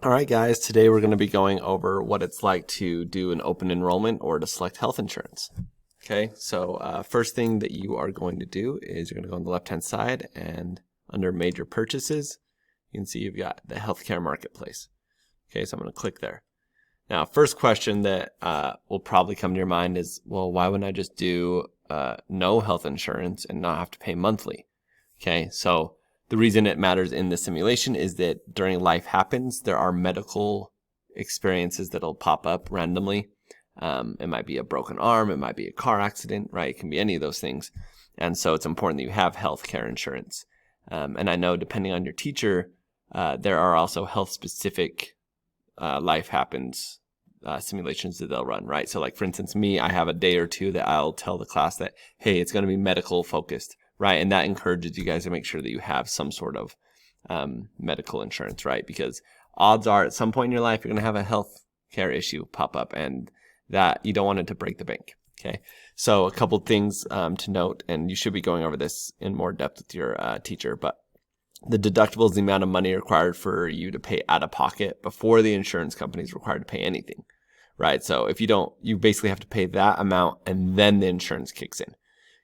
All right, guys, today we're going to be going over what it's like to do an open enrollment or to select health insurance. Okay, so first thing that you are going to do is you're going to go on the left-hand side and under major purchases, you can see you've got the healthcare marketplace. Okay, so I'm going to click there. Now, first question that will probably come to your mind is, well, why wouldn't I just do no health insurance and not have to pay monthly? Okay, so the reason it matters in the simulation is that during life happens, there are medical experiences that'll pop up randomly. It might be a broken arm, it might be a car accident, right? It can be any of those things. And so it's important that you have health care insurance. And I know depending on your teacher, there are also health specific life happens simulations that they'll run, right? So like for instance, me, I have a day or two that I'll tell the class that, hey, it's going to be medical focused, right? And that encourages you guys to make sure that you have some sort of medical insurance, right? Because odds are at some point in your life, you're going to have a health care issue pop up and that you don't want it to break the bank. Okay. So a couple things to note, and you should be going over this in more depth with your teacher, but the deductible is the amount of money required for you to pay out of pocket before the insurance company is required to pay anything, right? So if you don't, you basically have to pay that amount and then the insurance kicks in.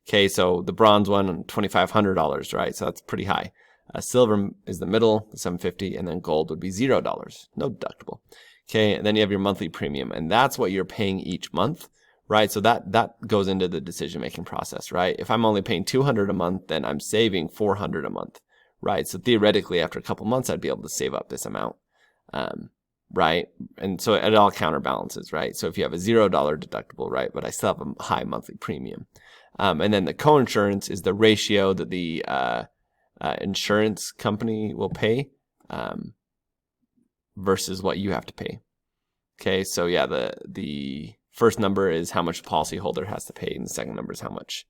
Okay, so the bronze one, $2,500, right? So that's pretty high. Silver is the middle, $750, and then gold would be $0, no deductible. Okay, and then you have your monthly premium, and that's what you're paying each month, right? So that goes into the decision-making process, right? If I'm only paying $200 a month, then I'm saving $400 a month. Right, so theoretically, after a couple months, I'd be able to save up this amount, right? And so it all counterbalances, right? So if you have a $0 deductible, right, but I still have a high monthly premium. And then the co-insurance is the ratio that the insurance company will pay versus what you have to pay. Okay, so yeah, the first number is how much the policyholder has to pay, and the second number is how much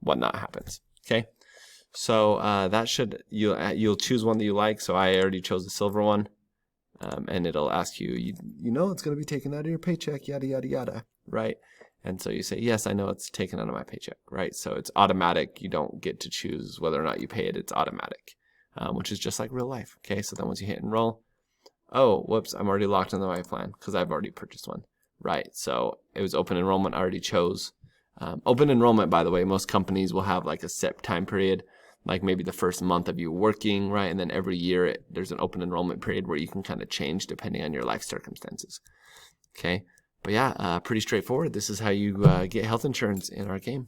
whatnot happens. Okay. So that should, you'll choose one that you like. So I already chose the silver one, and it'll ask you, you know it's going to be taken out of your paycheck, yada, yada, yada, right? And so you say, yes, I know it's taken out of my paycheck, right? So it's automatic. You don't get to choose whether or not you pay it. It's automatic, which is just like real life. Okay, so then once you hit enroll, oh, whoops, I'm already locked into my plan because I've already purchased one, right? So it was open enrollment. I already chose. Open enrollment, by the way, most companies will have like a set time period, like maybe the first month of you working, right? And then every year there's an open enrollment period where you can kind of change depending on your life circumstances. Okay. But yeah, pretty straightforward. This is how you get health insurance in our game.